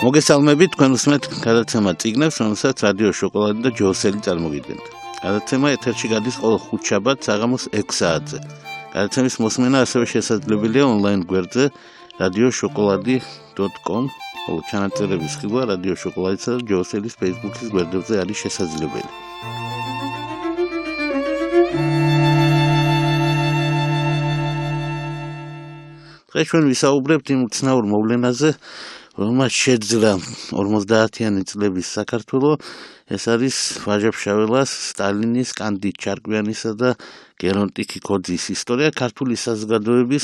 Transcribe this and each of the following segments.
მოგესალმებით, თქვენ უსმენთ გადაცემა წიგნებს, რომელსაც რადიო შოკოლადი და ჯოსელი წარმოგიდგენთ. გადაცემა ეთერში გადის ყოველ ხუთშაბათს საღამოს 6 საათზე. გადაცემის მოსმენა ასევე შესაძლებელია ონლაინ გვერდზე radioshokoladi.com, ხოლო ჩანაწერების ხილვა რადიო შოკოლადისა და ჯოსელის Facebook-ის გვერდებზე არის შესაძლებელი. დღეს ჩვენ ვისაუბრებთ იმ უცნაურ მოვლენაზე, რომელმაც შეძლო 50-იანი წლების საქართველოს, ეს არის ვაჟა-ფშაველას, სტალინის, კანდიდ ჩარკვიანისა და გერონტი ქიქოძის ისტორია, ქართული საზოგადოების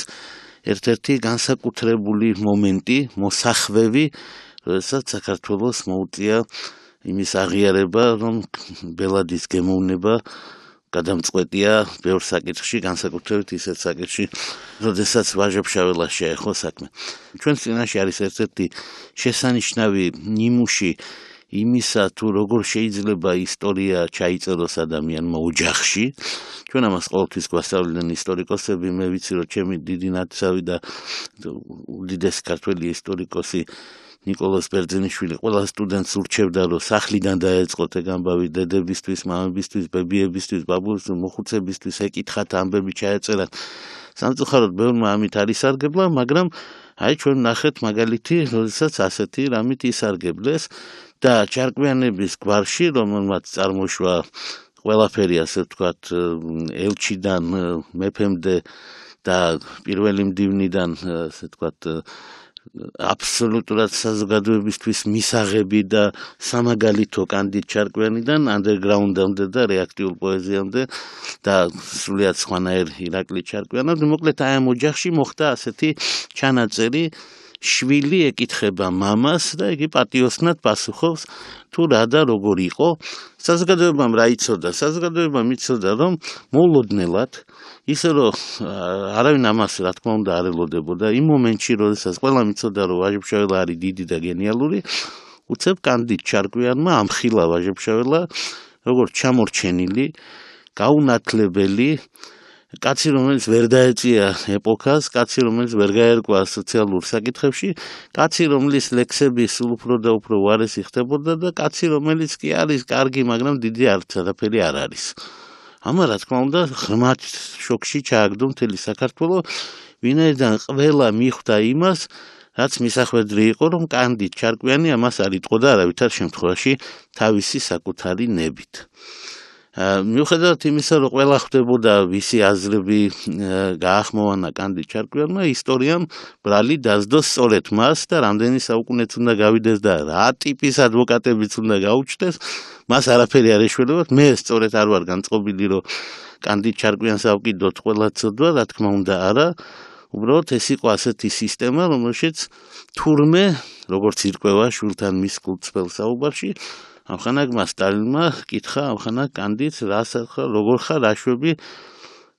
ერთ-ერთი განსაკუთრებული მომენტი, მოსახვევი, როდესაც საქართველოს მოუწია იმის აღიარება, რომ ბელადის გემოვნება გადამწყვეტია ბევრ საკითხში, განსაკუთრებით ისეთ საკითხში, როდესაც ვაჟა-ფშაველას შეეხო საქმე. ჩვენს წინაშე არის ერთ-ერთი შესანიშნავი ნიმუში იმისა, თუ როგორ შეიძლება ისტორია ჩაიწეროს ადამიანმა ოჯახში. ჩვენ ამას ყოველთვის გვასწავლიდნენ ისტორიკოსები, მე ვიცი, რომ ჩემი დიდი ნათესავი და უდიდესი ქართველი ისტორიკოსი ნიკოლოზ ბერძენიშვილი ყველა სტუდენტს ურჩევდა, რომ სახლიდან დაეწყოთ ეგ ამბავი, დედებისთვის, მამებისთვის, ბებიებისთვის, ბაბუებისთვის, მოხუცებისთვის ეკითხათ, ამბები ჩაეწერათ. სამწუხაროდ ბევრმა ამით არ ისარგებლა, მაგრამ აი ჩვენ ნახეთ მაგალითი, როდესაც ასეთი რამით ისარგებლეს და ჩარკვიანების გვარში, რომელმაც წარმოშვა ყველაფერი, ასე ვთქვათ, ელჩიდან მეფემდე და პირველი მდივნიდან, ასე ვთქვათ, აბსოლუტურად საზოგადოებისთვის მისაღები და სამაგალითო კანდიდ ჩარკვიანიდან ანდერგრაუნდამდე და რეაქტიულ პოეზიამდე და სრულიად სხვანაირ ირაკლი ჩარკვიანამდე. მოკლედ აი ამ ოჯახში მოხდა ასეთი ჩანაწერი, შვილი ეკითხება მამას და იგი პატიოსნად პასუხობს თუ რა და როგორ იყო. საზოგადოებამ რა იცოდა? საზოგადოებამ იცოდა, რომ მოულოდნელად ისე რომ არავინ ამას რა თქმა უნდა არ ელოდებოდა. იმ მომენტში, როდესაც ყველამ იცოდა, რომ ვაჟა-ფშაველა არის დიდი და გენიალური, უცებ კანდიდ ჩარკვიანმა ამხილა ვაჟა-ფშაველა როგორც ჩამორჩენილი, გაუნათლებელი კაცი, რომელიც ვერ დაეწია ეპოქას, კაცი, რომელიც ვერ გაერკვა სოციალურ საკითხებში, კაცი, რომლის ლექსები სულ უფრო და უფრო უარესი ხდებოდა და კაცი, რომელიც კი არის კარგი, მაგრამ დიდი არაფერი არ არის. ამა რა თქმა უნდა ღრმად შოკში ჩააგდო მთელი საქართველო, ვინაიდან ყველა მიხვდა იმას, რაც მისახვედრი იყო, რომ კანდიდ ჩარკვიანი ამას არ იტყოდა არავითარ შემთხვევაში თავისი საკუთარი ნებით. მიუხედავად იმისა, რომ ყველა ხვდებოდა ვისი აზრები გაახმოვანა კანდიდ ჩარკვიანმა, ისტორიამ ბრალი დასდო სწორედ მას და რამდენი საუკუნეც უნდა გავიდეს და რა ტიპის ადვოკატებიც უნდა გაუჩნდეს, მას არაფერი არ ეშველებათ. მე სწორედ არ ვარ განწყობილი, რომ კანდიდ ჩარკვიანს ავკიდოთ ყველა ცოდვა, რა თქმა უნდა არა. უბრალოდ ეს იყო ასეთი სისტემა, რომელშიც თურმე, როგორც ირკვევა შვილთან მის კულტსფელ საუბარში, ამხანაგმა სტალინმა კითხა ამხანაგ კანდიდს, როგორ ხარ, რა შვები,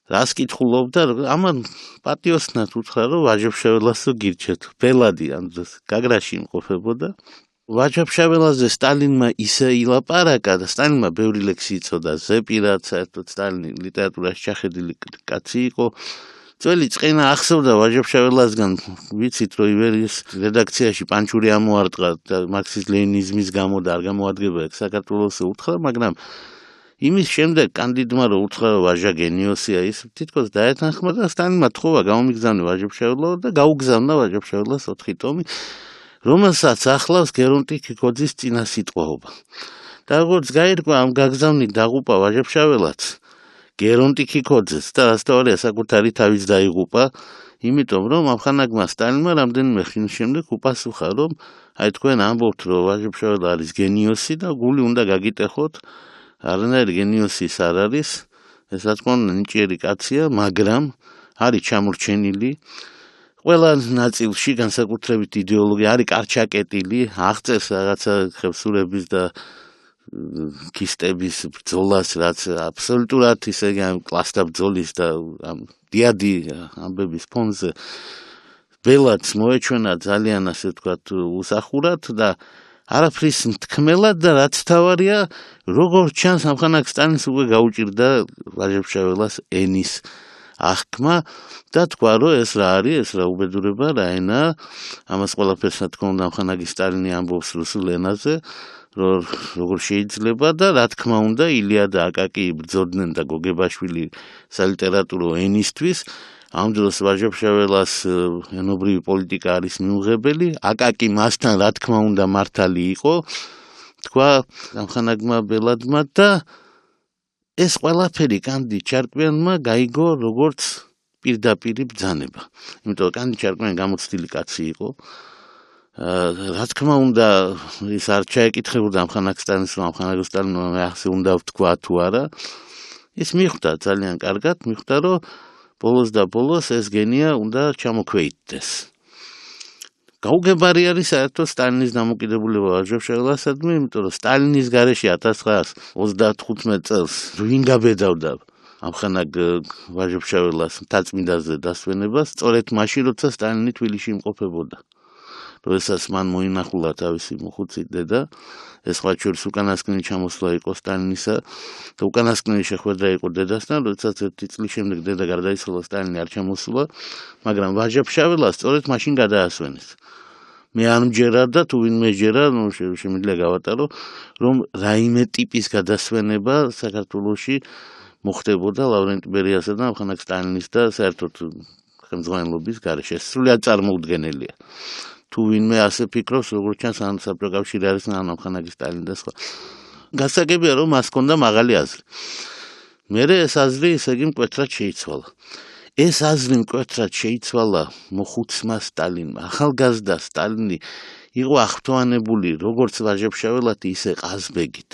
რას კითხულობდა, ამან პატიოსნად უთხრა, რომ ვაჟა-ფშაველას გირჩეთ. ბელადი ამ დროს გაგრაში იმყოფებოდა. ვაჟა-ფშაველაზე სტალინმა ისე ილაპარაკა და სტალინმა ბევრი ლექსი იცოდა, ზეპირად, საერთოდ სტალინი ლიტერატურაში ჩახედილი კაცი იყო. ძველი წყენა ახსოვდა ვაჟა-ფშაველასგან, ვიცით, რომ ივერიის რედაქციაში პანჩური ამოარტყა და მარქსიზმ-ლენინიზმის გამო და არ გამოადგება ეგ საქართველოს უთხრა, მაგრამ იმის შემდეგ კანდიდმა რომ უთხრა, რომ ვაჟა გენიოსია, ის თითქოს დაეთანხმა და სტალინმა თხოვა გამომიგზავნე ვაჟა-ფშაველა და გაუგზავნა ვაჟა-ფშაველას 4 ტომი, რომელსაც ახლავს გერონტი ქიქოძის წინასიტყვაობა. და როგორც გაირკვა, ამ გაგზავნით დაღუპა ვაჟა-ფშაველაც გერონტი ქიქოძეს და ასთავარია საკუთარი თავის დაიღუპა, იმიტომ რომ ამხანაგმა სტალინმა რამდენიმე ხნის შემდეგ უპასუხა, რომ აი თქვენ ამბობთ, რომ ვაჟა-ფშაველა არის გენიოსი და გული უნდა გაგიტეხოთ, არანაირი გენიოსი ის არ არის, ეს რა თქმა უნდა ნიჭიერი კაცია, მაგრამ არის ჩამორჩენილი ყველა ნაწილში, განსაკუთრებით იდეოლოგია, არის კარჩაკეტილი, აღწერს რაღაცა ხევსურების და ქისტების ბრძოლას, რაც აბსოლუტურად ისე კლასთა ბრძოლის და დიადი ამბების ფონზე ბელადს მოეჩვენა ძალიან, ასე ვთქვათ, უსახურად და არაფრის მთქმელად და რაც თავარია, როგორ ჩანს ამხანაგ სტალინს უკვე გაუჭირდა ვაჟა-ფშაველას ენის აღქმა და თქვა რომ ეს რა არის, ეს რა უბედურება, რა ენაა. ამას ყველაფერს რა თქმა უნდა ამხანაგი სტალინი ამბობს რუსულ ენაზე, როგორ შეიძლება და რა თქმა უნდა ილია და აკაკი იბრძოდნენ და გოგებაშვილი სალიტერატურო ენისთვის. ამ დროს ვაჟა-ფშაველას ენობრივი პოლიტიკა არის მიუღებელი, აკაკი მასთან რა თქმა უნდა მართალი იყო, თქვა ამხანაგმა ბელადმა და ეს ყველაფერი კანდი ჩარკვიანმა გაიგო როგორც პირდაპირი ბრძანება. იმიტომ რომ კანდი ჩარკვიანი გამოცდილი კაცი იყო. რა თქმა უნდა ის არ ჩაეკითხებოდა ამხანაგ სტალინს, რომ ამხანაგ სტალინმა ასე უნდა ვთქვა თუ არა. ის მიხვდა ძალიან კარგად, მიხვდა რომ ბოლოს და ბოლოს ეს გენია უნდა ჩამოქვეითდეს. გაუგებარი არის საერთოდ სტალინის დამოკიდებულება ვაჟა-ფშაველასადმი, იმიტომ რომ სტალინის გარეშე 1935 წელს ვინ გაბედავდა ამხანაგ ვაჟა-ფშაველას მთაწმინდაზე დასვენებას, სწორედ მაშინ როცა სტალინი თბილისში იმყოფებოდა. როდესაც მან მოინახულა თავისი მოხუცი დედა, ეს სხვა შორის უკანასკნელი ჩამოსვლა იყო სტალინისა და უკანასკნელი შეხვედრა იყო დედასთან, როდესაც ერთი წლის შემდეგ დედა გარდაიცვალა, სტალინი არ ჩამოსულა, მაგრამ ვაჟა-ფშაველას სწორედ მაშინ გადაასვენეს. მე არ მჯერა და თუ ვინმე ჯერა, შემიძლია გავატარო, რომ რაიმე ტიპის გადასვენება საქართველოში მოხდებოდა ლავრენტი ბერიასა და ამხანაგ სტალინის და საერთოდ ხელმძღვანელობის გარეშე. სრულიად წარმოუდგენელია. თუ ვინმე ასე ფიქრობს, როგორც ჩანს, ან საბჭოთა კავშირი არის, ან ამხანაგი სტალინი და სხვა. გასაგებია, რომ მას ჰქონდა მაღალი აზრი. მერე ეს აზრი, ესე იგი, მკვეთრად შეიცვალა. ეს აზრი მკვეთრად შეიცვალა მოხუცმა სტალინმა. ახალგაზრდა სტალინი იყო აღფრთოვანებული როგორც ვაჟა-ფშაველათი, ისე ყაზბეგით.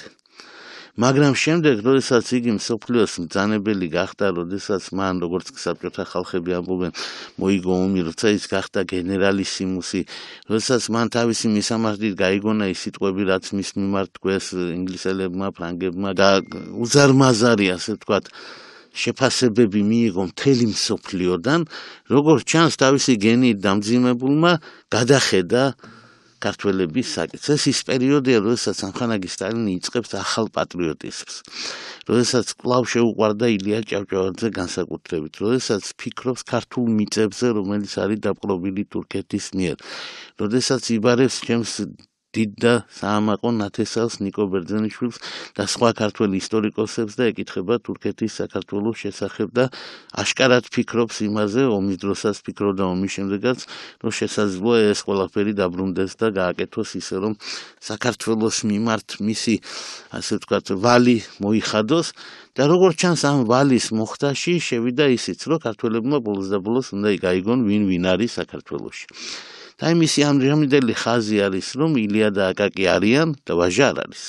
მაგრამ შემდეგ, როდესაც იგი მსოფლიოს მბრძანებელი გახდა, როდესაც მან, როგორც საბჭოთა ხალხები ამბობენ, მოიგო ომი, როცა ის გახდა გენერალისიმუსი, როდესაც მან თავისი მისამართით გაიგონა ის სიტყვები, რაც მის მიმართ თქვეს ინგლისელებმა, ფრანგებმა და უზარმაზარი, ასე ვთქვათ, შეფასებები მიიღო მთელი მსოფლიოდან, როგორც ჩანს, თავისი გენით დამძიმებულმა გადახედა ქართველების საკითხს. ეს ის პერიოდია, როდესაც ამხანაგი სტალინი იწყებს ახალ პატრიოტიზმს. როდესაც კვლავ შეუყვარდა ილია ჭავჭავაძე განსაკუთრებით, როდესაც ფიქრობს ქართულ მიწებზე, რომელიც არის დაპყრობილი თურქეთის მიერ. როდესაც იბარებს ჩემს დიდ და საამაყო ნათესავს ნიკო ბერძენიშვილს და სხვა ქართველ ისტორიკოსებს და ეკითხება თურქეთის საქართველოს შესახებ და აშკარად ფიქრობს იმაზე, ომის დროსაც ფიქრობდა, ომის შემდეგაც, რომ შესაძლოა ეს ყველაფერი დაბრუნდეს და გააკეთოს ისე, რომ საქართველოს მიმართ მისი, ასე ვთქვათ, ვალი მოიხადოს და როგორც ჩანს, ამ ვალის მოხდაში შევიდა ისიც, რომ ქართველებმა ბოლოს და ბოლოს უნდა გაიგონ ვინ არის საქართველოში. და მისი ამჟამინდელი ხაზი არის, რომ ილია და აკაკი არიან და ვაჟა არ არის.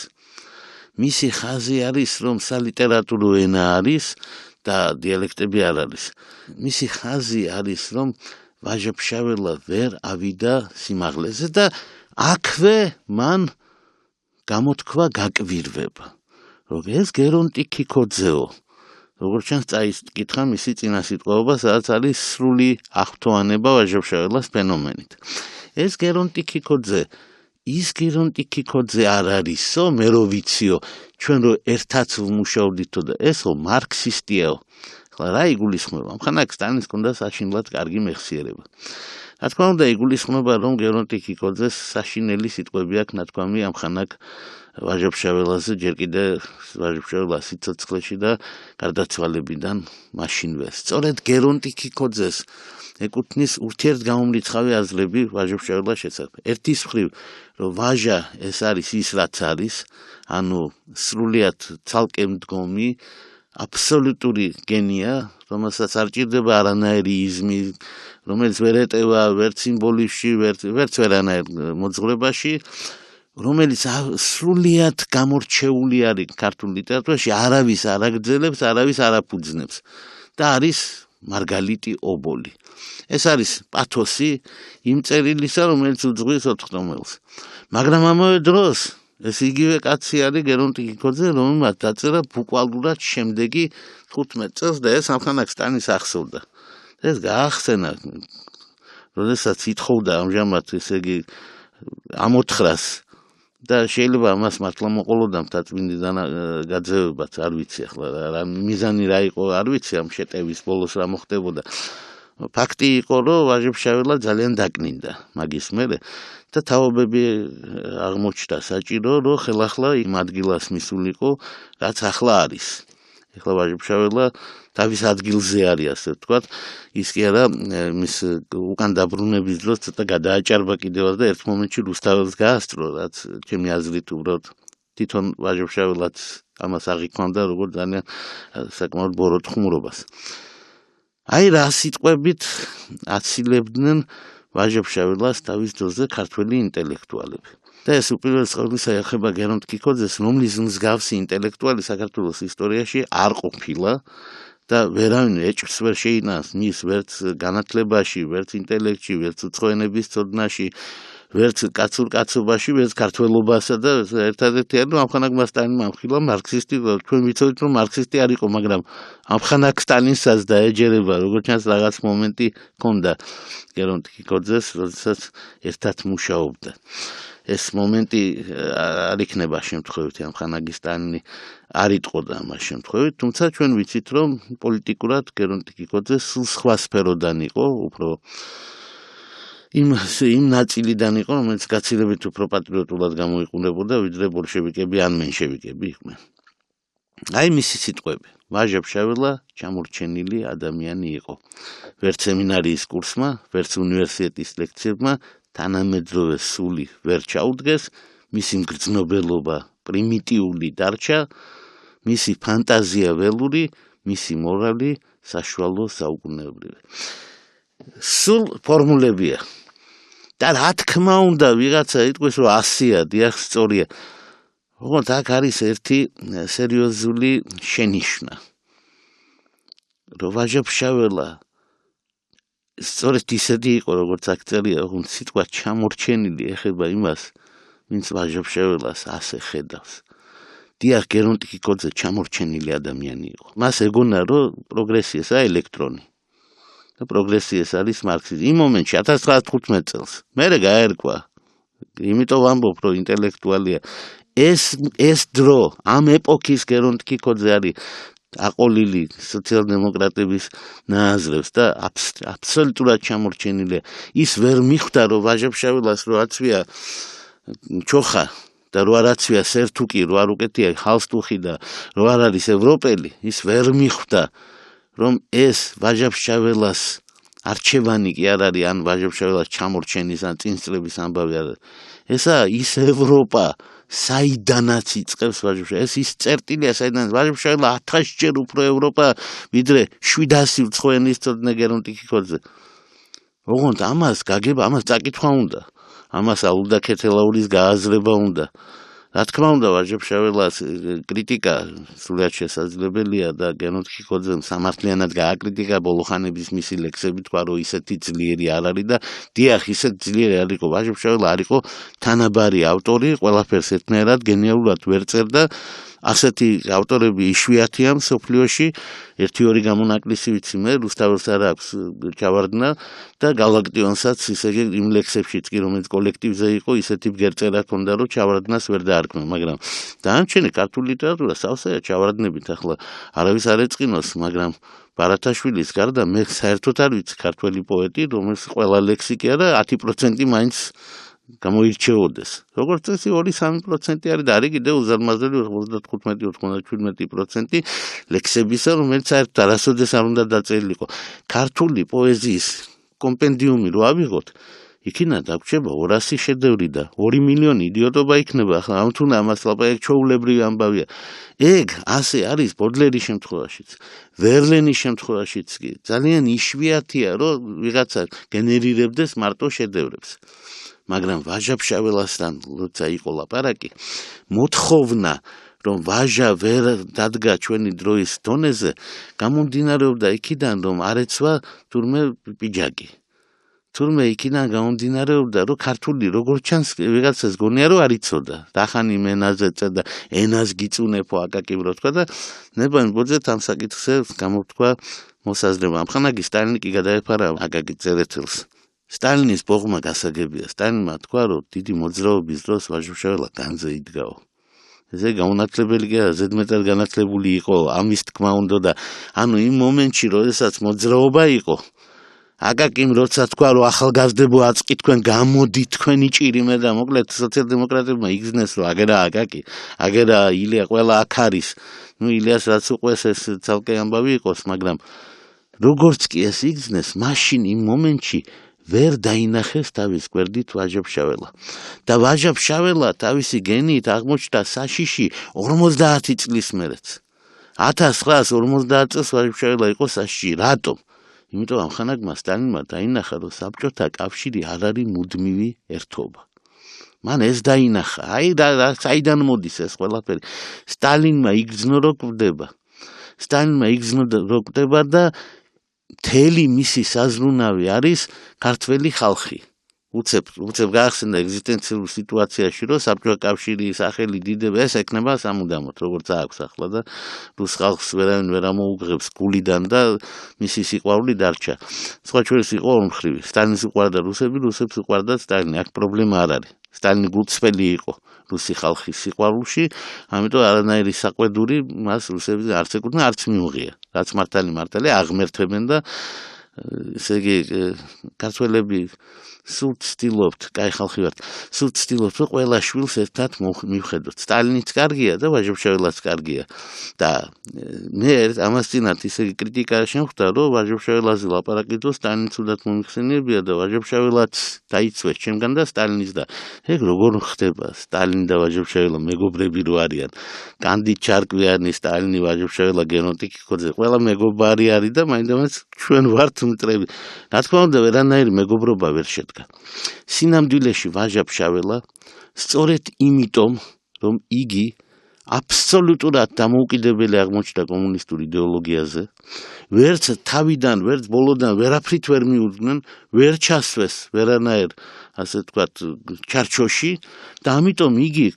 მისი ხაზი არის, რომ სალიტერატურო ენა არის და დიალექტები არ არის. მისი ხაზი არის, რომ ვაჟა-ფშაველა ვერ ავიდა სიმაღლეზე და აქვე მან გამოთქვა გაკვირვება. რომ ეს გერონტი ქიქოძეო, როგორც ჩანს, წაიკითხა მისი წინასიტყვაობა, სადაც არის სრული აღფრთოვანება ვაჟა-ფშაველას ფენომენით. ეს გერონტი ქიქოძე, ის გერონტი ქიქოძე არ არისო, მე რო ვიციო, ჩვენ რო ერთად ვმუშაობდითო და ესო მარქსისტიაო. ხლა რა იგულისხმება? ამხანაგ სტალინის ჰქონდა საშინლად კარგი მეხსიერება. რა თქმა უნდა, იგულისხმება, რომ გერონტი ქიქოძეს საშინელი სიტყვები აქვს ნათქვამი ამხანაგ ვაჟა-ფშაველაზე, ჯერ კიდე ვაჟა-ფშაველა სიცოცხლეში და გარდაცვალებიდან მაშინვე. სწორედ გერონტი ქიქოძეს ეკუთვნის ურთიერთგამომრიცხავი აზრები ვაჟა-ფშაველას შესახებ. ერთის მხრივ, რომ ვაჟა ეს არის ის, რაც არის, ანუ სრულიად ცალკე მდგომი, აბსოლუტური გენია, რომელსაც არ ჭირდება არანაირი იზმი, რომელიც ვერ ეტევა ვერც სიმბოლიზმში, ვერც ვერანაირ მოძღვრებაში, რომელიც სრულიად გამორჩეული არის ქართულ ლიტერატურაში, არავის არ აგრძელებს, არავის არ აფუძნებს და არის მარგალიტი ობოლი. ეს არის პათოსი იმ წერილისა, რომელიც უძღვის ოთხტომელს. მაგრამ ამავე დროს ეს იგივე კაცი არის გერონტი ქიქოძე, რომელმაც დაწერა ბუკვალურად შემდეგი 15 წელს და ეს ამხანაგ სტალინის ახსოვდა. ეს გაახსენა, როდესაც ითხოვდა ამჟამად, ესე იგი, ამოთხრას და შეიძლება ამას მართლა მოყოლოდა მთაწმინდიდან გაძევებაც არ ვიცი ახლა რა მიზანი რა იყო არ ვიცი ამ შეტევის ბოლოს რა მოხდებოდა ფაქტი იყო რომ ვაჟებ-შაველა ძალიან დაკნინდა მაგის მერე და თაობები აღმოჩნდა საჭირო რომ ხელახლა იმ ადგილას მისულიყო რაც ახლა არის ეხლა ვაჟებ-შაველა თავის ადგილზე არის ასე ვთქვათ ის კი არა მის უკან დაბრუნების დროს ცოტა გადააჭარბა კიდევაც და ერთ მომენტში რუსთაველს გაასწრო რაც ჩემი აზრით უბრალოდ თვითონ ვაჟებ-შაველაც ამას აღიქვამდა როგორც ძალიან საკმაოდ ბოროტ ხუმრობას აი რა სიტყვებით აცილებდნენ ვაჟებ-შაველას თავის დროზე ქართველი ინტელექტუალები და ეს უპირველეს ყოვლისა ეხება გერონტ კიკოძეს რომლის მსგავსი ინტელექტუალი საქართველოს ისტორიაში არ ყოფილა და ვერავინ ეჭვს ვერ შეინას მის ვერც განათლებაში, ვერც ინტელექტში, ვერც უცხოენების ცოდნაში, ვერც კაცურ კაცობაში, ვერც ქართველობასა და ერთადერთი არის ამხანაგ სტალინმა ამხილა მარქსისტი, თქვენ ვიცოდით რომ მარქსისტი არ იყო, მაგრამ ამხანაგ სტალინსაც დაეჯერება, როგორც ჩანს რაღაც მომენტი ჰქონდა გერონტ კიკოძეს, როდესაც ერთად მუშაობდა. ეს მომენტი არ იქნება შემთხვევითი ამხანაგი სტალინი არ იტყოდა ამას შემთხვევით, თუმცა ჩვენ ვიცით რომ პოლიტიკურად გერონტ კიკოძე სულ სხვა სფეროდან იყო, უფრო იმ ნაწილიდან იყო, რომელიც გაცილებით უფრო პატრიოტულად გამოიყურებოდა, ვიდრე ბოლშევიკები ან მენშევიკები იყვნენ. აი მისი სიტყვები. ვაჟებ-შაველა ჩამორჩენილი ადამიანი იყო. ვერც სემინარიის კურსმა, ვერც უნივერსიტეტის ლექციებმა თანამედროვე სული ვერ ჩაუდგეს, მისი მგრძნობელობა პრიმიტიული დარჩა, მისი ფანტაზია ველური, მისი მორალი საშუალო საუკუნეობრივი. სულ ფორმულებია. და რა თქმა უნდა, ვიღაცა იტყვის, რომ 100-ია, დიახ, სწორია. ოღონდ აქ არის ერთი სერიოზული შენიშვნა. რომ ვაჟებ-შაველა სწორედ ისეთი იყო, როგორც აქ წერია, ოღონდ სიტყვა ჩამორჩენილი ეხება იმას, ვინც ვაჟებ-შაველას ასე ხედავს. დიახ, გერონტ კიკოძე ჩამორჩენილი ადამიანი იყო. მას ეგონა, რომ პროგრესია ესაა ელექტრონი. და პროგრესია ეს არის მარქსიზმი. იმ მომენტში 1915 წელს მერე გაერკვა. იმიტომ ვამბობ, რომ ინტელექტუალია. ეს დრო, ამ ეპოქის გერონტ კიკოძე არის აყოლილი სოციალ-დემოკრატების ნააზრევს და აბსოლუტურად ჩამორჩენილია. ის ვერ მიხვდა, რომ ვაჟებ-შაველას რო აცვია ჩოხა და რო არ აცვია სერთუკი, რო არ უკეთია ჰალსტუხი და რო არ არის ევროპელი, ის ვერ მიხვდა, რომ ეს ვაჟებ-შაველას არჩევანი კი არ არის, ან ვაჟებ-შაველას ჩამორჩენის ან წინსწრების ამბავი არ არის. ესაა ის ევროპა, საიდანაც იწყებს ვაჟებ-შაველა. ეს ის წერტილია, საიდანაც ვაჟებ-შაველა 1000-ჯერ უფრო ევროპა, ვიდრე 700 უცხოენის ცოდნა გერონტ კიკოძე. ოღონდ ამას გაგება, ამას წაკითხვა უნდა. ამას აულდა ქეთელაურის გააზრება უნდა. რა თქმა უნდა, ვაჟებ-შაველას კრიტიკა სულად შესაძლებელია და გერონტ კიკოძემ სამართლიანად გააკრიტიკა ბოლოხანების მისი ლექსები, თქვა რომ ისეთი ძლიერი არ არის და დიახ, ისეთი ძლიერი არ იყო. ვაჟებ-შაველა არ იყო თანაბარი ავტორი, ყველაფერს ერთნაირად გენიალურად ვერ წერდა. ასეთი ავტორები იშვიათია მსოფლიოში. 1-2 გამონაკლისი ვიცი მე, რუსთაველს არ აქვს ჩავარდნა და გალაქტიონსაც ისე იმ ლექსებშიც კი რომელიც კოლექტივზე იყო, ისეთი ბგერწერა ჰქონდა, რომ ჩავარდნას ვერ დაარქმევ, მაგრამ დანარჩენი ქართული ლიტერატურა სავსეა ჩავარდნებით, ახლა არავის არ ეწყინოს, მაგრამ ბარათაშვილის გარდა მე საერთოდ არ ვიცი ქართველი პოეტი, რომელს ყველა ლექსი კი არა 10% მაინც გამოირჩეოდეს. როგორც წესი 2-3% არის და არის კიდევ უზარმაზარი 95-97% ლექსებისა, რომელიც საერთოდ არასოდეს არ უნდა დაწერილიყო. ქართული პოეზიის კომპენდიუმი რო ავიღოთ, იქიდან დაგვრჩება 200 შედევრი და 2 მილიონი იდიოტობა იქნება. ახლა ამ თუნა ამას ლაპარაკი ჩვეულებრივი ამბავია. ეგ ასე არის ბოდლერის შემთხვევაშიც, ვერლენის შემთხვევაშიც კი. ძალიან იშვიათია, რომ ვიღაცა გენერირებდეს მარტო შედევრებს. მაგრამ ვაჟებ-შაველასთან როცა იყო ლაპარაკი, მოთხოვნა, რომ ვაჟა ვერ დადგა ჩვენი დროის დონეზე, გამომდინარეობდა იქიდან, რომ არ ეცვა თურმე პიჯაკი. თურმე იქიდან გამომდინარეობდა, რომ ქართული როგორც ჩანს ვიღაცას გონია, რომ არ იცოდა. დახანი ენაზე წერდა, ენას გიწუნებო აკაკიბრო თქვა და ნებანბოძეთ ამ საკითხზე გამოთქვა მოსაზრება. ამხანაგი სტალინი კი გადაეფარა აკაკი წერეთელს. სტალინის ბოღმა გასაგებია. სტალინმა თქვა, რომ დიდი მოძრაობის დროს ვაჟა-ფშაველა განზე იდგაო. ესე გაუნათლებელი კი არა, ზედმეტად განათლებული იყო, ამის თქმა უნდა და ანუ იმ მომენტში, როდესაც მოძრაობა იყო, აკაკიმ როცა თქვა, რომ ახალგაზრდებო აწყი თქვენ გამოდით თქვენი ჭირიმე და მოკლედ სოციალ-დემოკრატებმა იგზნეს, რომ აგერა აკაკი, აგერა ილია, ყველა აქ არის. ილიას რაც უყვეს ეს ცალკე ამბავი იყოს, მაგრამ როგორც კი ეს იგზნეს, მაშინ იმ მომენტში ვერ დაინახეს თავის გვერდით ვაჟა-ფშაველა. და ვაჟა-ფშაველა თავისი გენით აღმოჩნდა საშიში 50 წლის მერეც. 1950 წელს ვაჟა-ფშაველა იყო საშიში. რატომ? იმიტომ ამხანაგმა სტალინმა დაინახა, რომ საბჭოთა კავშირი არ არის მუდმივი ერთობა. მან ეს დაინახა. საიდან მოდის ეს ყველაფერი? სტალინმა იგრძნო რო კვდება და მთელი მისი საზრუნავი არის ქართველი ხალხი. უცებ გაახსენდა ეგზისტენციურ სიტუაციაში, რომ საბჭოთა კავშირის სახელი დიდება ეს ეკნება სამუდამოდ, როგორც აქვს ახლა და რუს ხალხს ვერავინ ვერ ამოუღებს გულიდან და მისი სიყვარული დარჩა. სხვა შორის იყო ორმხრივი. სტალინის უყვარდა რუსები, რუსებს უყვარდა სტალინი. აქ პრობლემა არ არის. სტალინი გულწრფელი იყო რუსი ხალხის სიყვარულში, ამიტომ არანაირი საყვედური მას რუსები არც ეკუთვნა, არც მიუღია. რაც მართალი აღმერთებენ და ესე იგი ქართველები სულ ცდილობთ, კაი ხალხი ვართ, სულ ცდილობთ, რომ ყველა შვილს ერთად მივხედოთ. სტალინიც კარგია და ვაჟა-ფშაველაც კარგია. და მე ამასთანავ ისე კრიტიკა შემხვდა, რომ ვაჟა-ფშაველაზე ლაპარაკიდოს, სტალინიც უნდათ მომიხსენიებია და ვაჟა-ფშაველაც დაიცვეს ჩემგან და სტალინის და ეგ როგორ ხდება? სტალინი და ვაჟა-ფშაველა მეგობრები რო არიან. კანდი ჩარკვიანი, სტალინი, ვაჟა-ფშაველა, გენოტიკი კოძე, ყველა მეგობარი არის და მაინდამაინც ჩვენ ვართ მტრები. რა თქმა უნდა, ვერანაირი მეგობრობა ვერ შედგა. სინამდვილეში ვაჟა-ფშაველა სწორედ იმიტომ, რომ იგი აბსოლუტურად დამოუკიდებელი აღმოჩნდა კომუნისტურ იდეოლოგიაზე, ვერც თავიდან, ვერც ბოლოდან ვერაფრით ვერ მიუძღვნენ, ვერ ჩასვეს ვერანაირ, ასე ვთქვათ, ჩარჩოში და ამიტომ იგი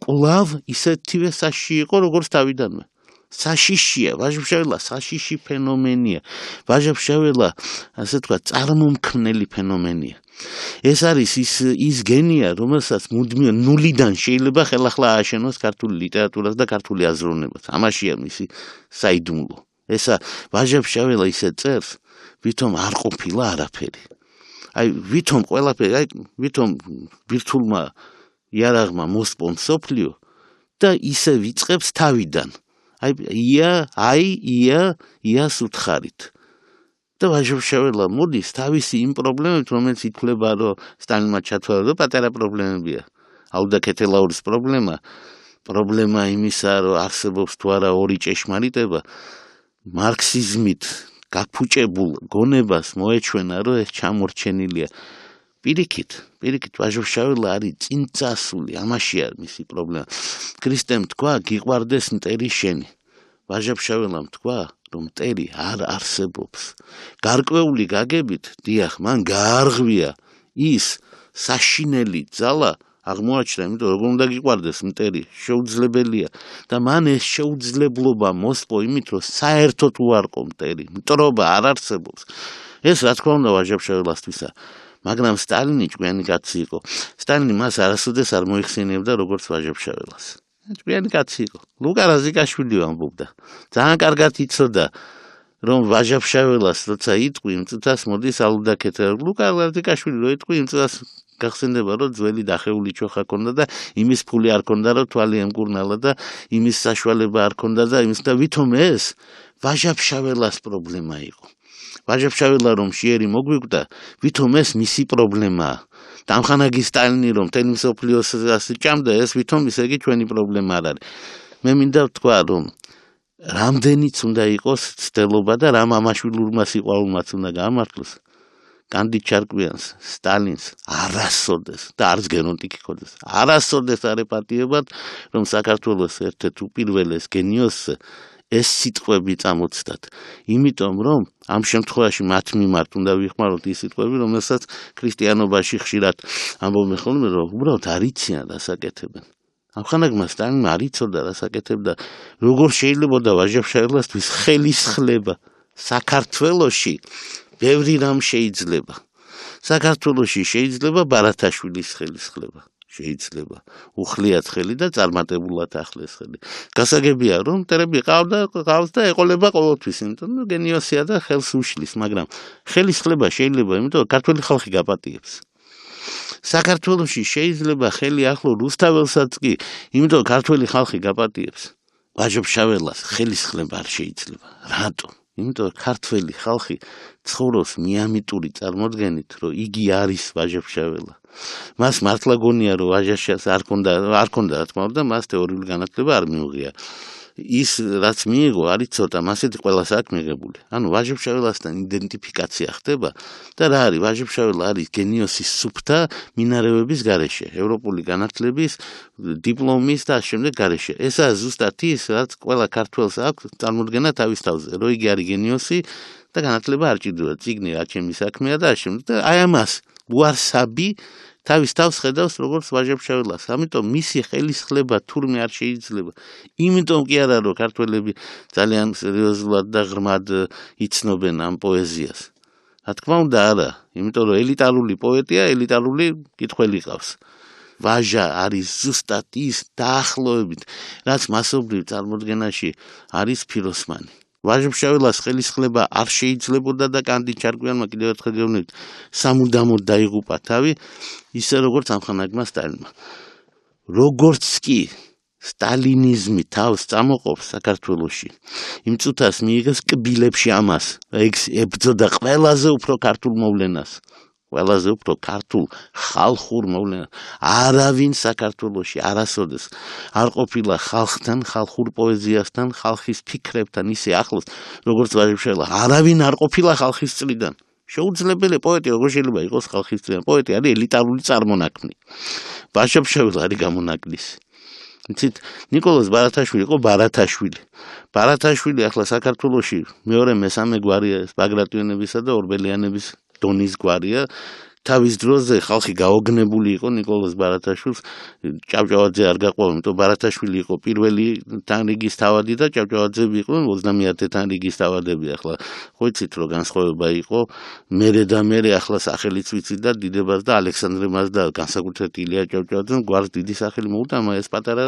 კვლავ ისეთივე საშიში იყო, როგორც თავიდანვე. საშიშია, ვაჟა-ფშაველა საშიში ფენომენია. ვაჟა-ფშაველა, ასე ვთქვათ, წარმომქმნელი ფენომენია. ეს არის ის გენია, რომელსაც მუდმივ ნულიდან შეიძლება ხელახლა ააშენოს ქართული ლიტერატურას და ქართული აზროვნებას. ამაშია მისი საიდუმლო. ესა ვაჟა-ფშაველა ისე წერს, ვითომ არ ყოფილა არაფერი. ვითომ ყველაფერი, ვითომ ბირთულმა იარაღმა მოსპო მსოფლიო და ისე ვიწყებს თავიდან. იას უთხარით. და ვაჟა-ფშაველა მოდის თავისი იმ პრობლემებით, რომელიც ითვლება, რომ სტალინმა ჩათვალა, რომ პატარა პრობლემებია. აუდა ქეთელაურის პრობლემა იმისა, რომ არსებობს თუ არა ორი ჭეშმარიტება, მარქსიზმით გაფუჭებულ გონებას მოეჩვენა, რომ ეს ჩამორჩენილია. პირიქით, ვაჟა-ფშაველა არის წინწასული, ამაშია მისი პრობლემა. ქრისტემ თქვა, გიყვარდეს მტერი შენი. ვაჟა-ფშაველამ თქვა, რომ მტერი არ არსებობს. გარკვეული გაგებით, დიახ, მან გაარღვია ის საშინელი ძალა აღმოაჩნდა, იმიტომ როგორ უნდა გიყვარდეს მტერი, შეუძლებელია და მან ეს შეუძლებლობა მოსპო იმით, რომ საერთოდ უარყო მტერი, მტრობა არ არსებობს. ეს რა თქმა უნდა ვაჟა-ფშაველასთვისა. მაგრამ სტალინი ჭკვიანი კაცი იყო. სტალინი მას არასოდეს არ მოიხსენიებდა როგორც ვაჟა-ფშაველას. ჭკვიანი კაცი იყო. ლუკა რაზიკაშვილი ამბობდა. ძალიან კარგად იცოდა, რომ ვაჟა-ფშაველას როცა იტყვი, იმ წუთას მოდის ალუდა ქეთელაური. ლუკა რაზიკაშვილი რო იტყვი, იმ წუთას გახსენდება, რომ ძველი დახეული ჩოხა ქონდა და იმის ფული არ ქონდა, რომ თვალი ემკურნალა და იმის საშუალება არ ქონდა და იმის და ვითომ ეს ვაჟა-ფშაველას პრობლემა იყო. ვაჟა-ფშაველა რომ შეერი მოგვიკვდა, ვითომ ეს მისი პრობლემაა. დამხანაგი სტალინი რომ თემ მსოფლიოს ასე ჭამდა, ეს ვითომ ისე იგი ჩვენი პრობლემა არ არის. მე მინდა ვთქვა, რომ რამდენიც უნდა იყოს ცდელობა და რა მამაშვილურმა სიყვარულმაც უნდა გაამართლოს. კანდი ჩარკვიანს, სტალინს არასოდეს და არც გენოტიკი ქონდეს. არასოდეს არ ეპატიებათ, რომ საქართველოს ერთ-ერთ უპირველეს გენიოსზე ეს სიტყვები წამოწდათ. იმიტომ რომ ამ შემთხვევაში მათ მიმართ უნდა ვიხმაროთ ის სიტყვები, რომელსაც ქრისტიანობაში ხშირად ამბობენ ხოლმე, რომ უბრალოდ არ იციან რას აკეთებენ. ამხანაგმა სტალინმა არ იცოდა რას აკეთებდა, როგორ შეიძლებოდა საქართველოში შეიძლება ბარათაშვილის ხელისხლება. შეიძლება უხლიათ ხელი და წარმატებულად ახლეს ხელი. გასაგებია რომ მტერები ყავს და ეყოლება ყოველთვის, იმიტომ რომ გენიოსია და ხელს უშლის, მაგრამ ხელისხლება შეიძლება, იმიტომ რომ ქართული ხალხი გაპატიებს. საქართველოში შეიძლება ხელი ახლო რუსთაველსაც კი, იმიტომ რომ ქართული ხალხი გაპატიებს. ვაჟობშაველას ხელისხლება არ შეიძლება. რატო? იმიტომ რომ ქართველი ხალხი ცხოვრობს მიამიტური წარმოდგენით, რომ იგი არის ვაჟობშაველა. მას მართლა გონია რომ ვაჟაშას არ ქონდა რა თქმა უნდა, მას თეორიული განათლება არ მიუღია. ის რაც მიიღო არის ცოტა, მასეთი ყველას აქვს მიღებული. ანუ ვაჟობშაველასთან იდენტიფიკაცია ხდება და რა არის? ვაჟობშაველა არის გენიოსის სუფთა მინარევების გარეშე, ევროპული განათლების, დიპლომის და შემდეგ გარეშე. ესაა ზუსტად ის, რაც ყველა ქართველს აქვს წარმოდგენა თავის თავზე, რომ იგი არის გენიოსი და განათლება არ ჭირდება. წიგნი რა ჩემი საქმეა და შემდეგ და აი ამას უარსაბი თავის თავს ხედავს როგორც ვაჟობშაველას. ამიტომ მისი ხელისხლება თურმე არ შეიძლება. იმიტომ კი არა რომ ქართველები ძალიან სერიოზულად და ღრმად იცნობენ ამ პოეზიას. რა თქმა უნდა არა, იმიტომ რომ ელიტარული პოეტია, ელიტარული კითხველი ყავს. ვაჟა არის ზუსტად ის დაახლოებით, რაც მასობრივ წარმოდგენაში არის ფიროსმანი. ვაჟობშაველას ხელისხლება არ შეიძლებოდა და კანდი ჩარკვიანმა კიდევ ერთხელ გეუბნებით, სამუდამოდ დაიღუპა თავი, ისე როგორც ამხანაგმა სტალინმა. როგორც კი სტალინიზმი თავს წამოყოფს საქართველოში, იმ წუთას მიიღეს კბილებში ამას, ებრძოდა ყველაზე უფრო ქართულ მოვლენას. ყველაზე უფრო ქართულ ხალხურ მოვლენას. არავინ საქართველოში არასოდეს არ ყოფილა ხალხთან, ხალხურ პოეზიასთან, ხალხის ფიქრებთან ისე ახლოს, როგორც ვაჟობშაველა. არავინ არ ყოფილა ხალხის წრიდან. შეუძლებელი პოეტი როგორ შეიძლება იყოს ხალხის წრიდან? პოეტი არის ელიტარული წარმონაქმნი. ვაჟობშაველა არის გამონაკლისი. იცით, ნიკოლოზ ბარათაშვილი იყო ბარათაშვილი. ბარათაშვილი ახლა საქართველოში მეორე მესამე გვარია ბაგრატიონებისა და ორბელიანების დონის გვარია. თავის დროზე ხალხი გაოგნებული იყო ნიკოლოზ ბარათაშვილს, ჭავჭავაძე არ გაყვა, იმიტომ ბარათაშვილი იყო პირველი თანრიგის თავადი და ჭავჭავაძეები იყვნენ 29 თანრიგის თავადები. ახლა ხო იცით რომ განსხვავება იყო, მერე და მერე ახლა სახელიც ვიცით და დიდებას და ალექსანდრემას და განსაკუთრებით ილია ჭავჭავაძემ გვარს დიდი სახელი მოუტანა, ეს პატარა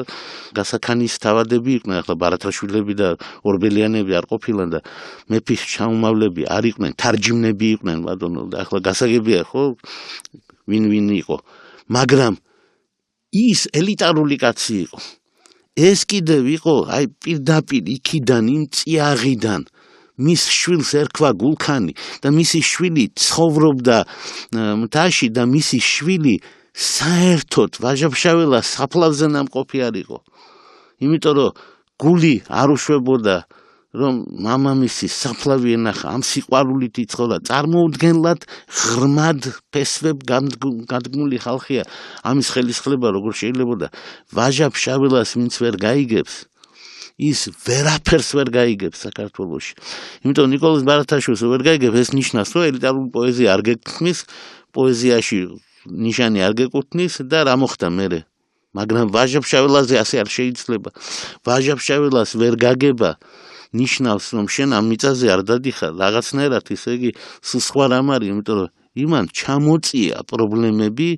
გასაქანის თავადები იყვნენ. ახლა ბარათაშვილები და ორბელიანები არ ყოფილან და მეფის ჩაუმავლები არ იყვნენ, თარჯიმნები იყვნენ, ბატონო, და ახლა გასაგებია ხო ვინ იყო, მაგრამ ის ელიტარული კაცი იყო. ეს კიდევ იყო აი პირდაპირ იქიდან, იმ წიაღიდან მის შვილს ერქვა გულქანი და მისი შვილი ცხოვრობდა მთაში და მისი შვილი საერთოდ ვაჟობშაველას საფლავზე ნამყოფი არ იყო. იმიტომ რომ გული არ უშვებოდა რომ მამამისი საფლავი ენახა, ამ სიყვარულით იცხოვრა, წარმოუდგენლად ღრმად ფესვებ გადგმული ხალხია. ამის ხელისხლება როგორ შეიძლება და ვაჟობშაველას ვინც ვერ გაიგებს, ის ვერაფერს ვერ გაიგებს საქართველოში. იმიტომ ნიკოლოზ ბარათაშვილს ვერ გაიგებს, ეს ნიშნავს, რომ ელიტარული პოეზია არ გეკუთვნის, პოეზიაში ნიშანი არ გეკუთვნის და რა მოხდა მერე. მაგრამ ვაჟობშაველაზე ასე არ შეიძლება. ვაჟობშაველას ვერ გაგება ნიშნავს რომ შენ ამ მიწაზე არ დადიხარ რაღაცნაირად, ისე იგი სულ სხვა რამ არის, იმიტომ რომ იმან ჩამოწია პრობლემები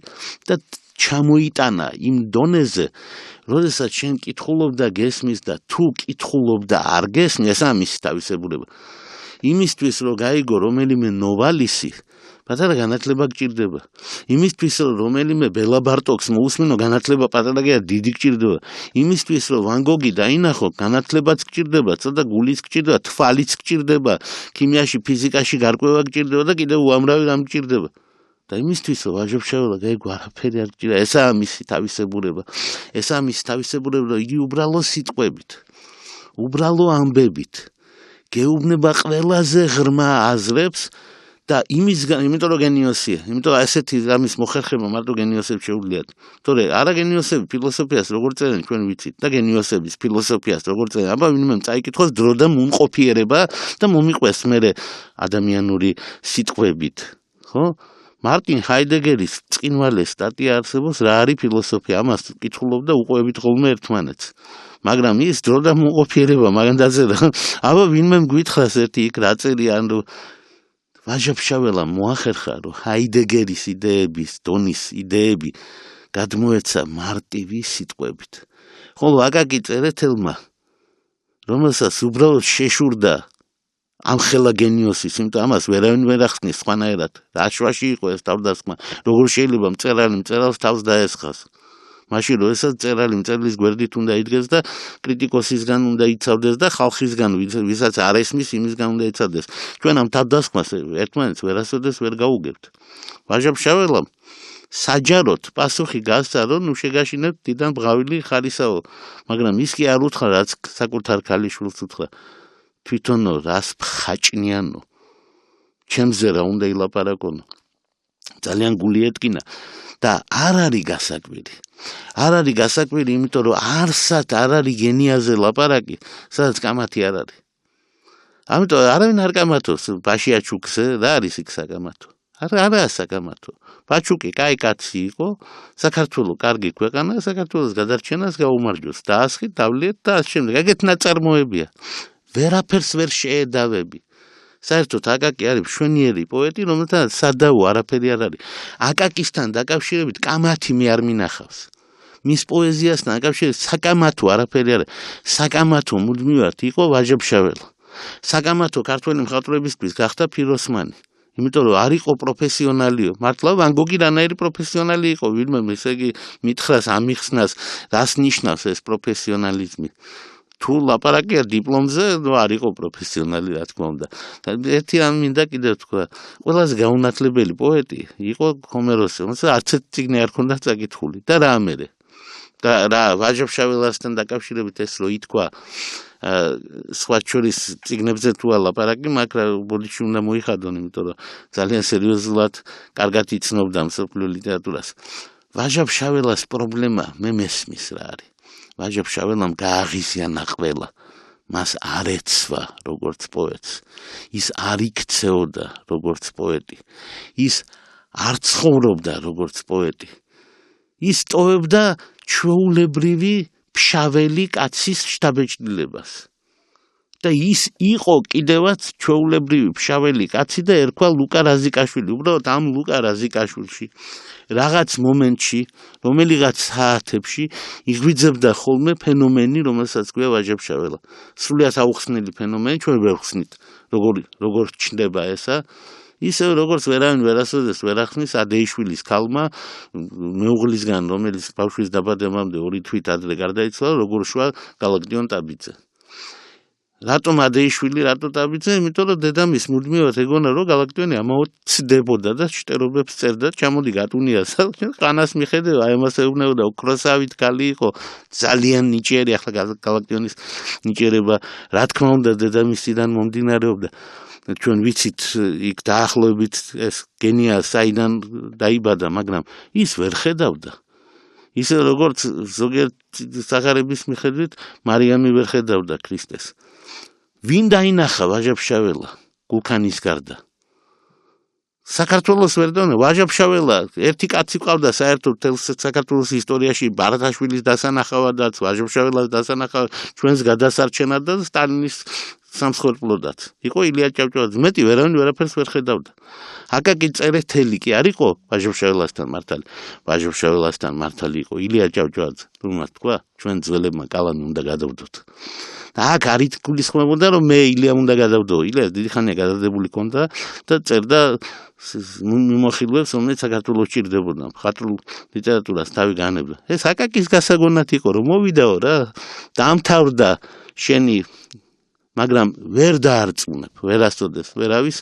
და ჩამოიტანა იმ დონეზე, როდესაც შენ კითხულობდა გესმის და თუ კითხულობდა არ გესმის, ეს ამის თავისებურება. იმისთვის რომ გაიგო რომელიმე ნოვალისი, პატარა განათლება გჭირდება. იმისთვის რომ რომელიმე ბელა ბარტოკს მოусმინო, განათლება პატარა გია დიდი გჭირდება. იმისთვის რომ ვან გოგი დაინახო, განათლებაც გჭირდება, ცოტა გულიც გჭირდება, თვალიც გჭირდება, ქიმიაში, ფიზიკაში გარკვევა გჭირდება და კიდევ უამრავი რამ გჭირდება. და იმისთვის რომ ვაჟობშაველა გაიგო, არაფერი არ გჭირდება. ესაა მისი თავისებურება. ესაა მისი თავისებურება, რომ იგი უბრალო სიტყვებით, უბრალო ამბებით გეუბნება ყველაზე ღრმა აზრებს და იმიტომ რომ გენიოსია, იმიტომ რომ ასეთი რამის მოხერხება მარტო გენიოსებს შეუძლიათ. თორე არა გენიოსები ფილოსოფიას როგორ წერენ ჩვენ ვიცით და გენიოსების ფილოსოფიას როგორ წერენ, აბა ვინმე წაიკითხოს დრო და მომყოფიერება და მომიყვეს მერე ადამიანური სიტყვებით, ხო? მარტინ ჰაიდეგერის წინვალე სტატია არსებობს რა არის ფილოსოფია, ამას კითხულობდა უყვებით ხოლმე ერთმანეთს. მაგრამ ის დრო და მომყოფიერება მაგან დაწერა. აბა ვინმე გვითხრას ერთი იქ რა წერია, ანუ ვაჟა-ფშაველა მოახერხა, რომ ჰაიდეგერის იდეების, დონის იდეები გადმოეცა მარტივი სიტყვებით. ხოლო აკაკი წერეთელმა, რომელსაც უბრალოდ შეშურდა ამხელა გენიოსის, იმიტომ ამას ვერავინ ვერ ახსნის სხვანაირად. რა შვაში იყო ეს თავდასხმა, როგორ შეიძლება მწერალი მწერალს თავს დაესხას. მაშინ რომ ესაც მწერალი მწერლის გვერდით უნდა იდგეს და კრიტიკოსისგან უნდა იცავდეს და ხალხისგან, ვისაც არ ესმის, იმისგან უნდა იცავდეს. ჩვენ ამ თავდასხმას ერთმანეთს ვერასოდეს ვერ გავუგებთ. ვაჟა-ფშაველამ საჯაროდ პასუხი გასცა, რომ ნუ შეგაშინებთ დიდან ბღავილი ხარისაო, მაგრამ ის კი არ უთხრა, რაც საკუთარ ქალიშვილს უთხრა. თვითონო რას ფხაჭნიანო, ჩემზე რა უნდა ილაპარაკონო. ძალიან გული ეტკინა და არ არის გასაკვირი. არ არის გასაკვირი, იმიტომ რომ არსად არ არის გენიაზე ლაპარაკი, სადაც კამათი არ არის. ამიტომ არავინ არ კამათობს ბაშიაჩუკზე, რა არის იქ საკამათო? არაა საკამათო. ბაჩუკი კაი კაცი იყო, საქართველოს კარგი ქვეყანა, საქართველოს გადარჩენას გაუმარჯოს, დაასხით, დავლიეთ და ამ შემდეგ. ეგეთ ნაწარმოებია. ვერაფერს ვერ შეედავები. საერთოდ აკაკი არის მშვენიერი პოეტი, რომელთაც სადაო არაფერი არ არის. აკაკისთან დაკავშირებით კამათი მე არ მინახავს. მის პოეზიასთან დაკავშირებით საკამათო არაფერი არ არის. საკამათო მუდმივად იყო ვაჟა-ფშაველა. საკამათო ქართველი მხატვრებისთვის გახდა ფიროსმანი. იმიტომ რომ არ იყო პროფესიონალიო. მართლა ვან გოგი რანაირი პროფესიონალი იყო, ვინმე ესე იგი მითხრას ამიხსნას, რას ნიშნავს ეს პროფესიონალიზმი. თუ ლაპარაკია დიპლომზე, ნუ არ იყო პროფესიონალი, რა თქმა უნდა. ერთი რამ მინდა კიდევ თქვა, ყველაზე გაუნათლებელი პოეტი იყო ჰომეროსი, რომელსაც არც ერთი წიგნი არ ჰქონდა წაკითხული და რა ამერე. და რა ვაჟა-ფშაველასთან დაკავშირებით ეს რო ითქვა, სხვა შორის წიგნებზე თუ ალაპარაკი, მაგრამ ბოდიში უნდა მოიხადონ, იმიტომ რომ ძალიან სერიოზულად კარგად იცნობდა მსოფლიო ლიტერატურას. ვაჟა-ფშაველას პრობლემა მე მესმის რა არის. ვაჟა-ფშაველამ გააღიზიანა ყველა. მას არ ეცვა როგორც პოეტს. ის არ იქცეოდა როგორც პოეტი. ის არ ცხოვრობდა როგორც პოეტი. ის ტოვებდა ჩვეულებრივი ფშაველი კაცის შთაბეჭდილებას. და ის იყო კიდევაც ჩვეულებრივი ფშაველი კაცი და ერქვა ლუკა რაზიკაშვილი. უბრალოდ ამ ლუკა რაზიკაშვილში რაღაც მომენტში, რომელიღაც საათებში იღვიძებდა ხოლმე ფენომენი, რომელსაც ქვია ვაჟა-ფშაველა. სრულიად აუხსნელი ფენომენი, ჩვენ ვერ ვხსნით, როგორ ჩნდება ესა. ისე როგორც ვერავინ ვერასოდეს ვერ ახსნის ადეიშვილის ქალმა მეუღლისგან, რომელიც ბავშვის დაბადებამდე 2 თვით ადრე გარდაიცვალა, როგორ შვა გალაკტიონ ტაბიძე. რატომ ადეიშვილი, რატო ტაბიძე? იმიტომ რომ დედამის მუდმივად ეგონა რომ გალაკტიონი ამაოცდებოდა და შტერობებს წერდა, ჩამოდი გატუნიასა, ყანას მიხედება, აი ამას ეუბნებოდა, ოქროსავით ქალი იყო, ძალიან ნიჭიერი, ახლა გალაკტიონის ნიჭიერება, რა თქმა უნდა, დედამისიდან მომდინარეობდა. ჩვენ ვიცით იქ დაახლოებით ეს გენია საიდან დაიბადა, მაგრამ ის ვერ ხედავდა. ისე როგორც ზოგიერთ სახარების მიხედვით მარიამი ვერ ხედავდა ქრისტეს. ვინ დაინახა ვაჟა-ფშაველა გულქანის გარდა? საქართველოს ვერ დაუნა ვაჟა-ფშაველა, ერთი კაცი ყავდა საერთოდ საქართველოს ისტორიაში ბარათაშვილის დასანახავადაც, ვაჟა-ფშაველას დასანახავად, ჩვენს გადასარჩენად და სტალინის სამსხვერპლოდაც. იყო ილია ჭავჭავაძე, მეტი ვერავინ ვერაფერს ვერ ხედავდა. აკაკი წერეთელი კი არ იყო ვაჟა-ფშაველასთან მართალი. ვაჟა-ფშაველასთან მართალი იყო ილია ჭავჭავაძე. თუმცა თქვა, ჩვენ ძველებმა კალამი უნდა გადავდოთ. და აქ არით გულისხმობოდა, რომ მე ილიამ უნდა გადავდო. ილიას დიდი ხანია გადადებული ჰქონდა და წერდა მიმოხილვებს, რომელიც საქართველოს ჭირდებოდა. მხატვრულ ლიტერატურას თავი განებდა. ეს აკაკის გასაგონად იყო, რომ მოვიდაო რა, დამთავრდა შენი, მაგრამ ვერ დაარწმუნებ, ვერასოდეს ვერავის,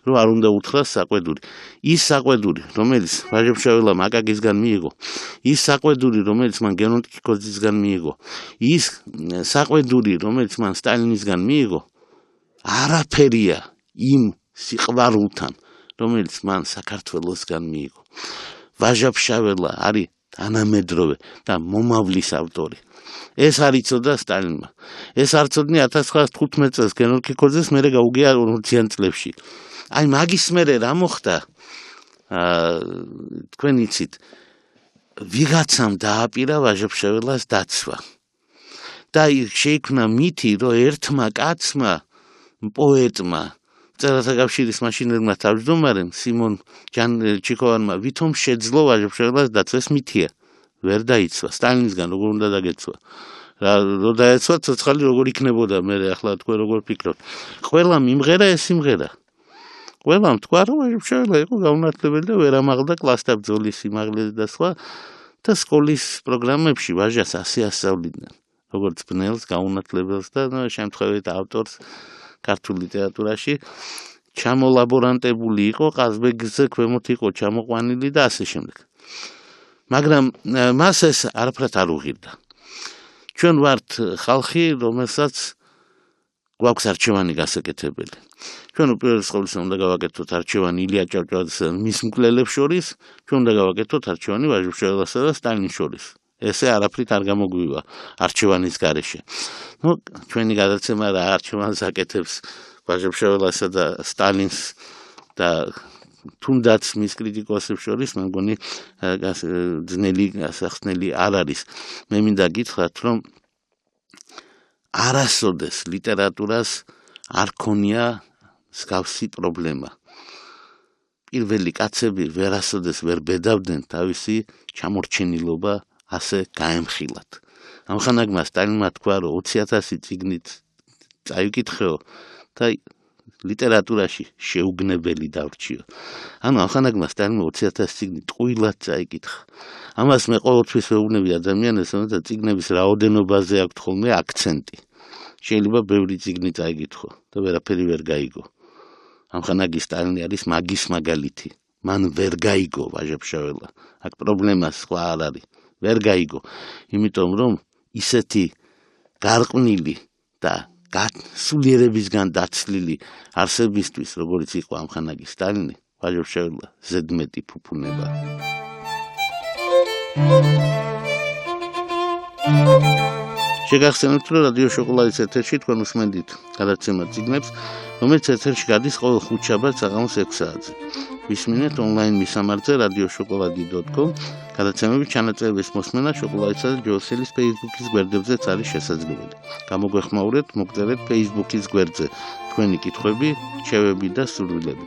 რომ არ უნდა უთხრას საყვედური. ის საყვედური, რომელიც ვაჟა-ფშაველამ აკაკისგან მიიღო, ის საყვედური, რომელიც მან გენონ ტიქიკოძისგან მიიღო, ის საყვედური, რომელიც მან სტალინისგან მიიღო, არაფერია იმ სიყვარულთან, რომელიც მან საქართველოსგან მიიღო. ვაჟა-ფშაველა არის თანამედროვე და მომავლის ავტორი. ეს არ იცოდა სტალინმა. ეს არ ცოდნი 1915 წელს გენონ ტიქიკოძეს, მერე გაუგია 40-იან წლებში. აი მაგის მერე რა მოხდა? თქვენ იცით, ვიღაცამ დააპირა ვაჟა-ფშაველას დაცვა. და შეიქმნა მითი, რომ ერთმა კაცმა, პოეტმა წერათა კავშირის მაშინერმა თავმჯდომარემ სიმონ ჩიქოვანმა ვითომ შეძლო ვაჟა-ფშაველას დაცვას მითია. ვერ დაიცვა სტალინისგან როგორ უნდა დაგეცვა. რო დაეცვა ცოცხალი როგორ იქნებოდა მე ახლა თქვენ როგორ ფიქრობთ. ყველა მიმღერა ეს სიმღერა. ყველამ თქვა რომ ვაჟა-ფშაველა იყო გაუნათლებელი და ვერ ამაღლდა კლასთა ბრძოლის სიმაღლეზე და სხვა და სკოლის პროგრამებში ვაჟას ასე ასწავლიდნენ. როგორც ბნელს, გაუნათლებელს და შემთხვევით ავტორს ქართულ ლიტერატურაში ჩამოლაბორანტებული იყო, ყაზბეგზე ქვემოთ იყო ჩამოყვანილი და ასე შემდეგ. მაგრამ მას ეს არაფრად არ უღირდა. ჩვენ ვართ ხალხი, რომელსაც გვაქვს არჩევანი გასაკეთებელი. ჩვენ უპირველეს ყოვლისა უნდა გავაკეთოთ არჩევანი ილია ჭავჭავაძესა და მის მკვლელებს შორის, ჩვენ უნდა გავაკეთოთ არჩევანი ვაჟა-ფშაველასა და სტალინის შორის. ესე არაფრით არ გამოგვივა არჩევანის გარეშე. ჩვენი გადაცემა რა არჩევანს აკეთებს ვაჟა-ფშაველასა და სტალინს და თუნდაც მის კრიტიკოსებს შორის მე მგონი ძნელი გასახსნელი არ არის. მე მინდა გითხრათ რომ არასოდეს ლიტერატურას არ ქონია მსგავსი პრობლემა. პირველი კაცები ვერასოდეს ვერ ბედავდნენ თავისი ჩამორჩენილობა ასე გაემხილათ. ამხანაგმა სტალინმა თქვა რომ 20,000 წიგნით წაიკითხეო და ლიტერატურაში შეუგნებელი დავრჩიო. ანუ ამხანაგმა სტალინმა 20,000 წიგნით ტყუილად წაიკითხა. ამას მე ყოველთვის ვეუბნები ადამიანებს, რომ წიგნების რაოდენობაზე აქვთ ხოლმე აქცენტი. შეიძლება ბევრი წიგნი წაიკითხო და ვერაფერი ვერ გაიგო. ამხანაგი სტალინი არის მაგის მაგალითი. მან ვერ გაიგო ვაჟა-ფშაველა. აქ პრობლემა სხვა არ არის. ვერ გაიგო, იმიტომ რომ ისეთი გარყვნილი და სულიერებისგან დაცლილი არსებისთვის, როგორც იყო ამხანაგი სტალინი, ვაჟა-ფშაველა ზედმეტი ფუფუნება. შეგახსენებთ, რომ რადიო შოკოლადის ეთერში თქვენ უსმენთ გადაცემა წიგნებს, რომელიც ეთერში გადის ყოველ ხუთშაბათს საღამოს 6 საათზე. ვისმინეთ ონლაინ მისამართზე radioshokoladi.com გადაცემების ჩანაწერების მოსმენა შოკოლადისა და ჯოსელის Facebook-ის გვერდებზეც არის შესაძლებელი. გამოგვეხმაურეთ, მოგწერეთ Facebook-ის გვერდზე თქვენი კითხვები, რჩევები და სურვილები.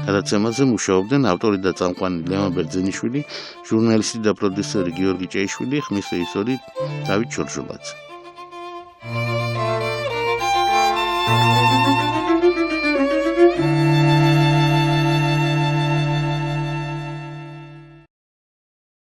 გადაცემაზე მუშაობდნენ ავტორი და წამყვანი ლევან ბერძენიშვილი, ჟურნალისტი და პროდიუსერი გიორგი ჭეიშვილი, ხმის რეჟისორი დავით ჩორჟოლაძე.